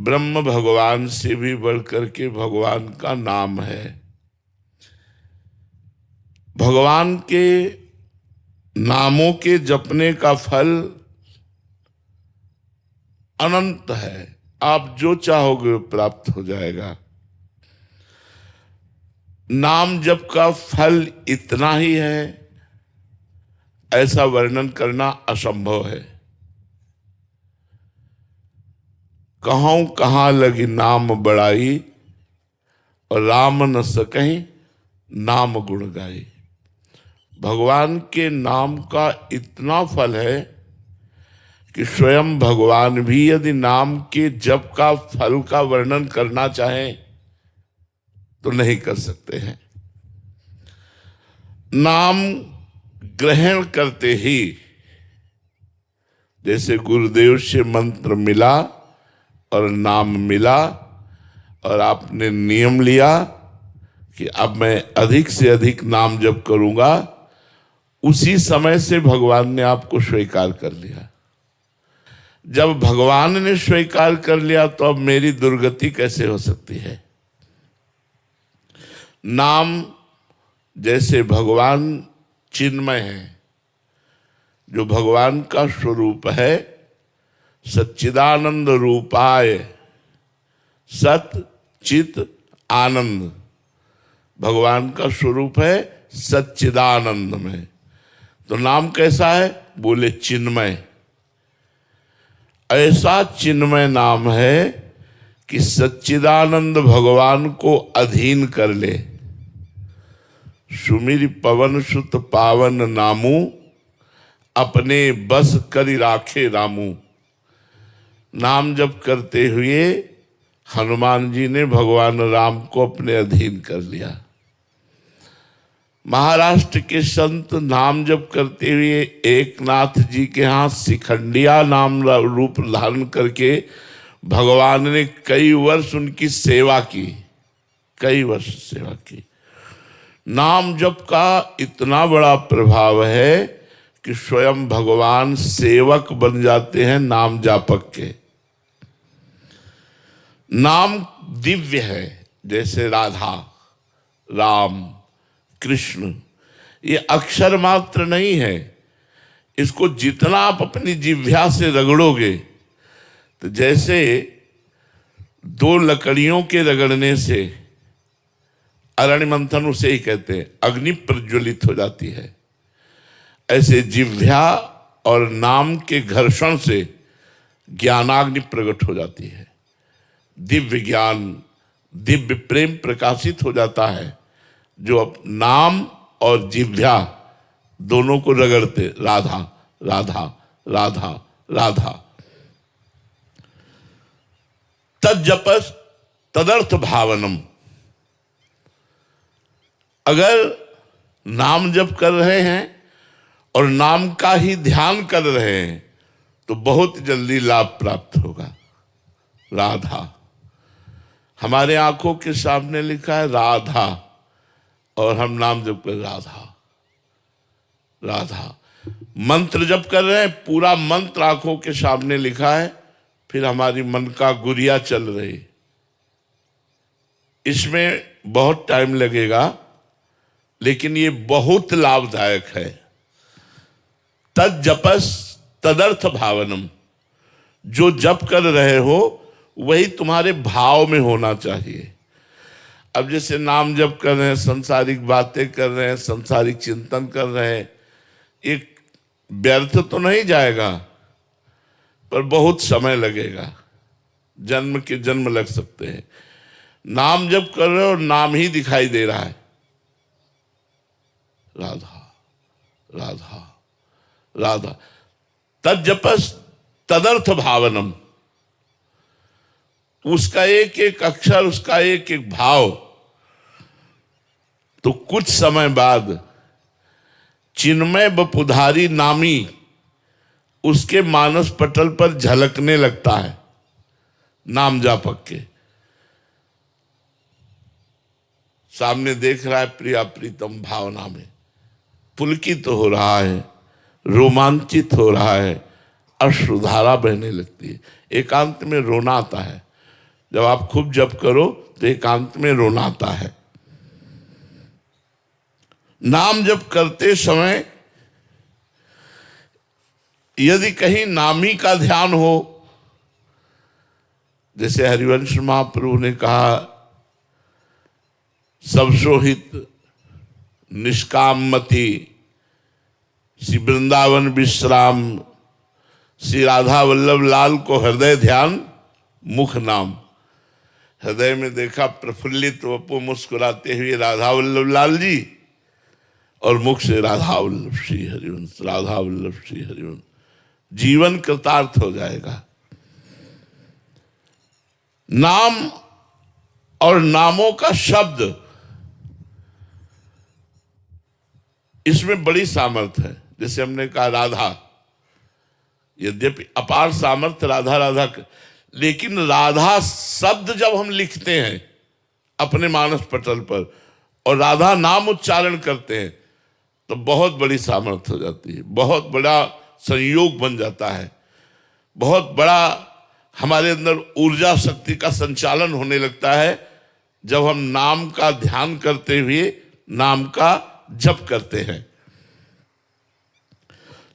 ब्रह्म भगवान से भी बढ़कर के भगवान का नाम है। भगवान के नामों के जपने का फल अनंत है। आप जो चाहोगे वो प्राप्त हो जाएगा। नाम जप का फल इतना ही है, ऐसा वर्णन करना असंभव है। कहूं कहाँ लगी नाम बड़ाई, और राम न सकहीं नाम गुण गाई। भगवान के नाम का इतना फल है कि स्वयं भगवान भी यदि नाम के जप का फल का वर्णन करना चाहें तो नहीं कर सकते हैं। नाम ग्रहण करते ही, जैसे गुरुदेव से मंत्र मिला और नाम मिला और आपने नियम लिया कि अब मैं अधिक से अधिक नाम जप करूंगा, उसी समय से भगवान ने आपको स्वीकार कर लिया। जब भगवान ने स्वीकार कर लिया तो अब मेरी दुर्गति कैसे हो सकती है। नाम जैसे भगवान चिन्मय है, जो भगवान का स्वरूप है, सच्चिदानंद रूपाय, सत चित आनंद भगवान का स्वरूप है सच्चिदानंद में। तो नाम कैसा है? बोले चिन्मय। ऐसा चिन्मय नाम है कि सच्चिदानंद भगवान को अधीन कर ले। सुमिर पवन सुत पावन नामू, अपने बस करि राखे रामू। नाम जप करते हुए हनुमान जी ने भगवान राम को अपने अधीन कर लिया। महाराष्ट्र के संत नाम जप करते हुए एकनाथ जी के यहाँ शिखंडिया नाम रूप धारण करके भगवान ने कई वर्ष उनकी सेवा की, कई वर्ष सेवा की। नाम जप का इतना बड़ा प्रभाव है कि स्वयं भगवान सेवक बन जाते हैं नाम जापक के। नाम दिव्य है, जैसे राधा, राम, कृष्ण, ये अक्षर मात्र नहीं है। इसको जितना आप अपनी जिह्वा से रगड़ोगे, तो जैसे दो लकड़ियों के रगड़ने से, अरण्य मंथन उसे ही कहते हैं, अग्नि प्रज्वलित हो जाती है, ऐसे जिह्वा और नाम के घर्षण से ज्ञानाग्नि प्रकट हो जाती है। दिव्य ज्ञान, दिव्य प्रेम प्रकाशित हो जाता है, जो नाम और जिह्वा दोनों को रगड़ते, राधा राधा राधा राधा। तज्जपस तदर्थ भावनम। अगर नाम जप कर रहे हैं और नाम का ही ध्यान कर रहे हैं तो बहुत जल्दी लाभ प्राप्त होगा। राधा, हमारे आंखों के सामने लिखा है राधा, और हम नाम जप कर राधा राधा। मंत्र जप कर रहे हैं, पूरा मंत्र आंखों के सामने लिखा है, फिर हमारी मन का गुरिया चल रही। इसमें बहुत टाइम लगेगा, लेकिन ये बहुत लाभदायक है। तज्जपस तदर्थ भावनम। जो जप कर रहे हो वही तुम्हारे भाव में होना चाहिए। अब जैसे नाम जप कर रहे हैं, संसारिक बातें कर रहे हैं, संसारिक चिंतन कर रहे हैं, एक व्यर्थ तो नहीं जाएगा, पर बहुत समय लगेगा, जन्म के जन्म लग सकते हैं। नाम जप कर रहे हो और नाम ही दिखाई दे रहा है, राधा राधा राधा। तज्जपस तदर्थ भावनम। उसका एक एक अक्षर, उसका एक एक भाव, तो कुछ समय बाद चिन्मय बपुधारी नामी उसके मानस पटल पर झलकने लगता है। नाम जापक के सामने देख रहा है, प्रिया प्रीतम भावना में पुलकित हो रहा है, रोमांचित हो रहा है, अश्रुधारा बहने लगती है, एकांत में रोना आता है। जब आप खूब जप करो तो एकांत में रोना आता है। नाम जप करते समय यदि कहीं नामी का ध्यान हो, जैसे हरिवंश महाप्रभु ने कहा, सब सोहित निष्काम मति, श्री वृंदावन विश्राम, श्री राधा वल्लभ लाल को हृदय ध्यान मुख नाम। हृदय में देखा प्रफुल्लित वपु मुस्कुराते हुए राधा वल्लभ लाल जी, और मुख से राधा वल्लभ श्री हरिवंश, राधा वल्लभ श्री हरिवंश। जीवन कृतार्थ हो जाएगा। नाम और नामों का शब्द, इसमें बड़ी सामर्थ्य है। जैसे हमने कहा राधा, यद्यपि अपार सामर्थ्य राधा राधा, लेकिन राधा शब्द जब हम लिखते हैं अपने मानस पटल पर और राधा नाम उच्चारण करते हैं तो बहुत बड़ी सामर्थ्य हो जाती है, बहुत बड़ा संयोग बन जाता है, बहुत बड़ा हमारे अंदर ऊर्जा शक्ति का संचालन होने लगता है जब हम नाम का ध्यान करते हुए नाम का जप करते हैं।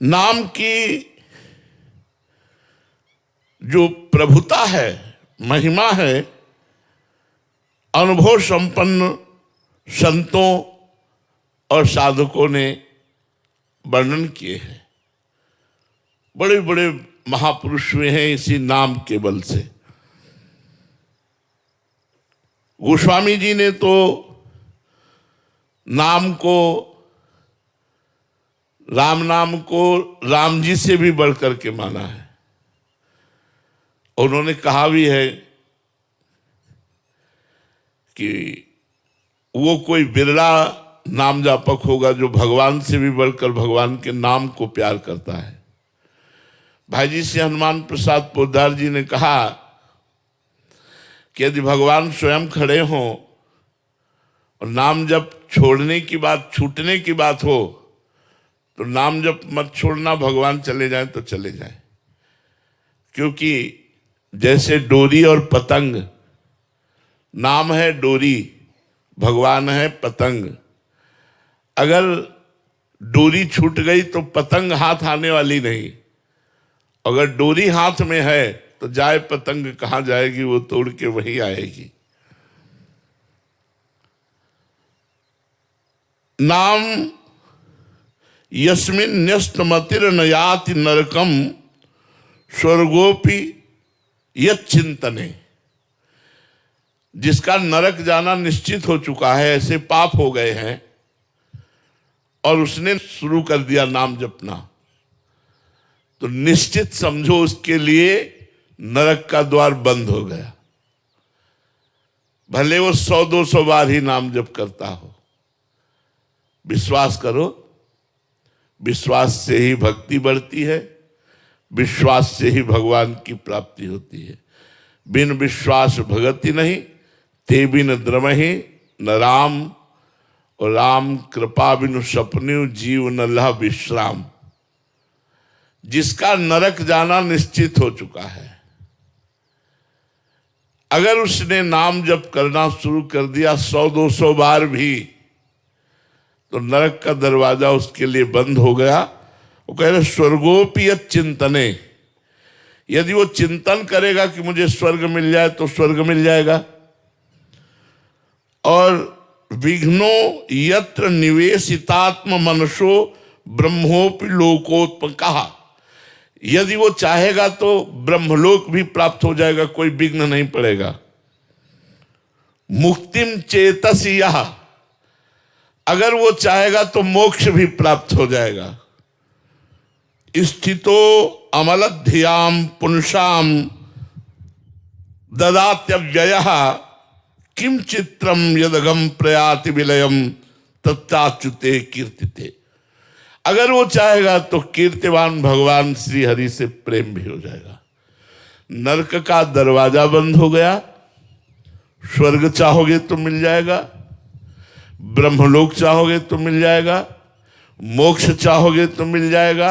नाम की जो प्रभुता है, महिमा है, अनुभव संपन्न संतों और साधकों ने वर्णन किए हैं। बड़े बड़े महापुरुष हुए हैं इसी नाम के बल से। गोस्वामी जी ने तो नाम को, राम नाम को राम जी से भी बढ़कर के माना है। उन्होंने कहा भी है कि वो कोई बिरला नाम जापक होगा जो भगवान से भी बढ़कर भगवान के नाम को प्यार करता है। भाई जी से हनुमान प्रसाद पोद्दार जी ने कहा कि यदि भगवान स्वयं खड़े हों और नाम जप छोड़ने की बात, छूटने की बात हो, तो नाम जप मत छोड़ना, भगवान चले जाएं तो चले जाएं। क्योंकि जैसे डोरी और पतंग, नाम है डोरी, भगवान है पतंग। अगर डोरी छूट गई तो पतंग हाथ आने वाली नहीं। अगर डोरी हाथ में है तो जाए पतंग कहाँ जाएगी, वो तोड़ के वहीं आएगी। नाम यस्मिन् न्यस्तमतिर न याति नरकम स्वर्गोपि यच्चिंतने। जिसका नरक जाना निश्चित हो चुका है, ऐसे पाप हो गए हैं और उसने शुरू कर दिया नाम जपना, तो निश्चित समझो उसके लिए नरक का द्वार बंद हो गया। भले वो 100-200 बार ही नाम जप करता हो। विश्वास करो, विश्वास से ही भक्ति बढ़ती है, विश्वास से ही भगवान की प्राप्ति होती है। बिन विश्वास भगति नहीं, ते बिन द्रमहि न राम, और राम कृपा बिनु सपन्यु जीव न लह विश्राम। जिसका नरक जाना निश्चित हो चुका है, अगर उसने नाम जप करना शुरू कर दिया 100-200 बार भी, तो नरक का दरवाजा उसके लिए बंद हो गया। वो कह रहे स्वर्गोपि चिंतने, यदि वो चिंतन करेगा कि मुझे स्वर्ग मिल जाए तो स्वर्ग मिल जाएगा। और विघ्नो यत्र निवेशितात्म मनसो ब्रह्मोपि लोकोत्पन्न, कहा यदि वो चाहेगा तो ब्रह्मलोक भी प्राप्त हो जाएगा, कोई विघ्न नहीं पड़ेगा। मुक्तिम चेतसी, यह अगर वो चाहेगा तो मोक्ष भी प्राप्त हो जाएगा। स्थितो अमलध्याम पुंसाम ददात्यव्ययः किम चित्रम यदगम प्रयाति विलयम तत्ताच्युते कीर्तिते। अगर वो चाहेगा तो कीर्तिवान भगवान श्री हरि से प्रेम भी हो जाएगा। नरक का दरवाजा बंद हो गया, स्वर्ग चाहोगे तो मिल जाएगा, ब्रह्मलोक चाहोगे तो मिल जाएगा, मोक्ष चाहोगे तो मिल जाएगा,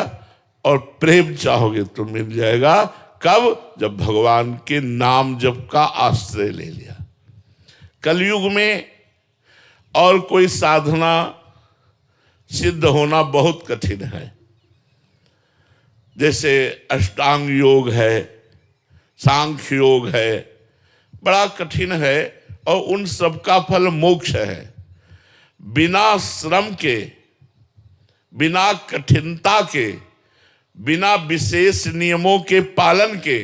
और प्रेम चाहोगे तो मिल जाएगा। कब? जब भगवान के नाम जप का आश्रय ले लिया। कलयुग में और कोई साधना सिद्ध होना बहुत कठिन है। जैसे अष्टांग योग है, सांख्य योग है, बड़ा कठिन है और उन सब का फल मोक्ष है। बिना श्रम के, बिना कठिनता के, बिना विशेष नियमों के पालन के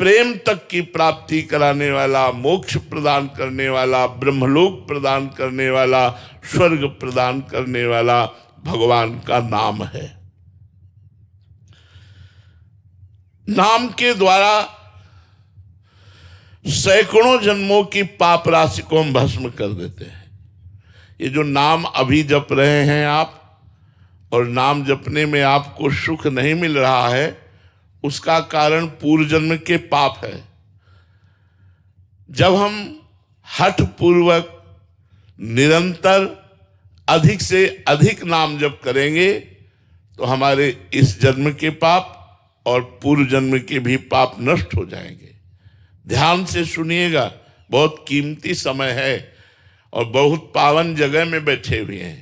प्रेम तक की प्राप्ति कराने वाला, मोक्ष प्रदान करने वाला, ब्रह्मलोक प्रदान करने वाला, स्वर्ग प्रदान करने वाला भगवान का नाम है। नाम के द्वारा सैकड़ों जन्मों की पाप राशि को हम भस्म कर देते हैं। ये जो नाम अभी जप रहे हैं आप, और नाम जपने में आपको सुख नहीं मिल रहा है, उसका कारण पूर्व जन्म के पाप है। जब हम हठ पूर्वक निरंतर अधिक से अधिक नाम जप करेंगे तो हमारे इस जन्म के पाप और पूर्व जन्म के भी पाप नष्ट हो जाएंगे। ध्यान से सुनिएगा, बहुत कीमती समय है और बहुत पावन जगह में बैठे हुए हैं।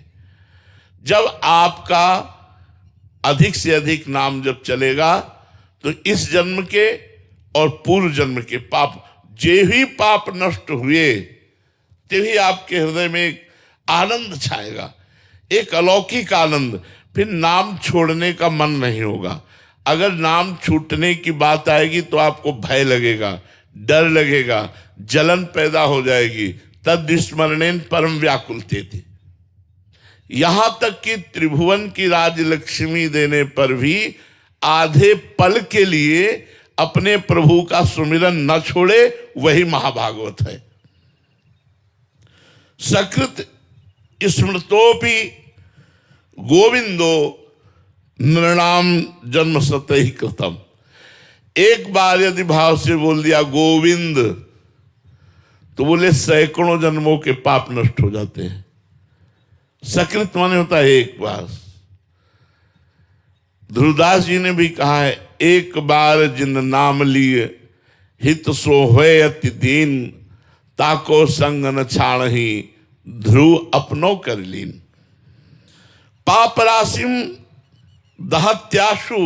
जब आपका अधिक से अधिक नाम जब चलेगा तो इस जन्म के और पूर्व जन्म के पाप, जे ही पाप नष्ट हुए, तभी आपके हृदय में एक आनंद छाएगा, एक अलौकिक आनंद। फिर नाम छोड़ने का मन नहीं होगा। अगर नाम छूटने की बात आएगी तो आपको भय लगेगा, डर लगेगा, जलन पैदा हो जाएगी। तद स्मरणेन परम व्याकुलते थे। यहां तक कि त्रिभुवन की राजलक्ष्मी देने पर भी आधे पल के लिए अपने प्रभु का सुमिरन न छोड़े, वही महाभागवत है। सकृत स्मृतोपि गोविंदो नृणाम जन्म सतहि कृतम। एक बार यदि भाव से बोल दिया गोविंद, तो बोले सैकड़ों जन्मों के पाप नष्ट हो जाते हैं। सकृत माने होता है एक बार। ध्रुवदास जी ने भी कहा है, एक बार जिन नाम लिए हित सो होय अति दीन, ताको संग न छाणहि ध्रुव अपनो कर लीन। पाप राशिम दहत्याशु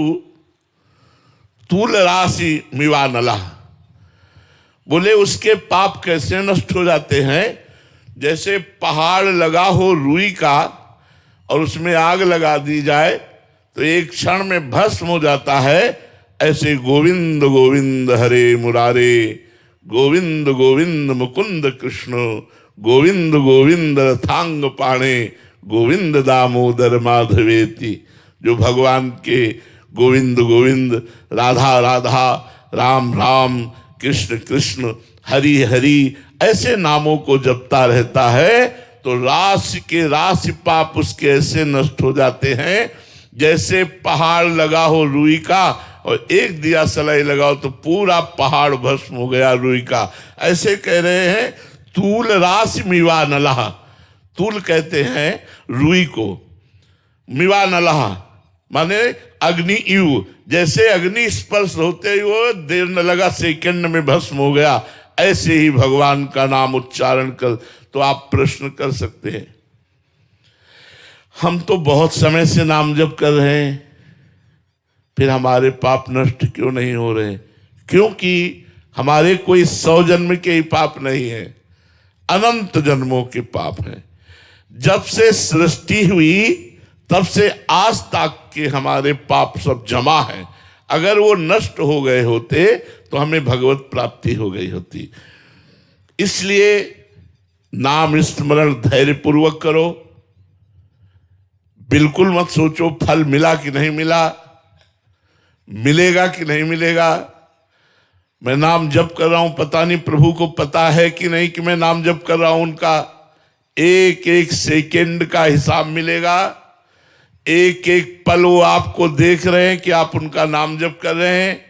तूल राशि मिवानला। बोले उसके पाप कैसे नष्ट हो जाते हैं? जैसे पहाड़ लगा हो रुई का और उसमें आग लगा दी जाए तो एक क्षण में भस्म हो जाता है। ऐसे गोविंद गोविंद हरे मुरारे, गोविंद गोविंद मुकुंद कृष्ण, गोविंद गोविंद रथांग पाणे, गोविंद दामोदर माधवेति। जो भगवान के गोविंद गोविंद, राधा राधा, राम राम, कृष्ण कृष्ण, हरि हरि ऐसे नामों को जपता रहता है तो राशि के राशि पाप उसके ऐसे नष्ट हो जाते हैं जैसे पहाड़ लगा हो रुई का और एक दिया सलाई लगाओ तो पूरा पहाड़ भस्म हो गया रुई का। ऐसे कह रहे हैं तूल राशि मिवा नलहा। तूल कहते हैं रुई को, मिवा नलहा माने अग्नि युग। जैसे अग्नि स्पर्श होते ही वो देर न लगा, सेकंड में भस्म हो गया। ऐसे ही भगवान का नाम उच्चारण कर। तो आप प्रश्न कर सकते हैं, हम तो बहुत समय से नाम जप कर रहे हैं, फिर हमारे पाप नष्ट क्यों नहीं हो रहे? क्योंकि हमारे कोई 100 जन्म के ही पाप नहीं है, अनंत जन्मों के पाप हैं। जब से सृष्टि हुई तब से आज तक के हमारे पाप सब जमा हैं। अगर वो नष्ट हो गए होते तो हमें भगवत प्राप्ति हो गई होती। इसलिए नाम स्मरण धैर्य पूर्वक करो। बिल्कुल मत सोचो फल मिला कि नहीं मिला, मिलेगा कि नहीं मिलेगा। मैं नाम जप कर रहा हूं, पता नहीं प्रभु को पता है कि नहीं कि मैं नाम जप कर रहा हूं। उनका एक एक सेकंड का हिसाब मिलेगा। एक एक पल वो आपको देख रहे हैं कि आप उनका नाम जप कर रहे हैं।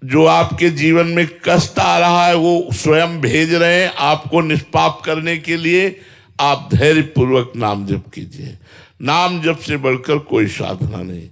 जो आपके जीवन में कष्ट आ रहा है वो स्वयं भेज रहे हैं आपको निष्पाप करने के लिए। आप धैर्य पूर्वक नाम जप कीजिए। नाम जप से बढ़कर कोई साधना नहीं।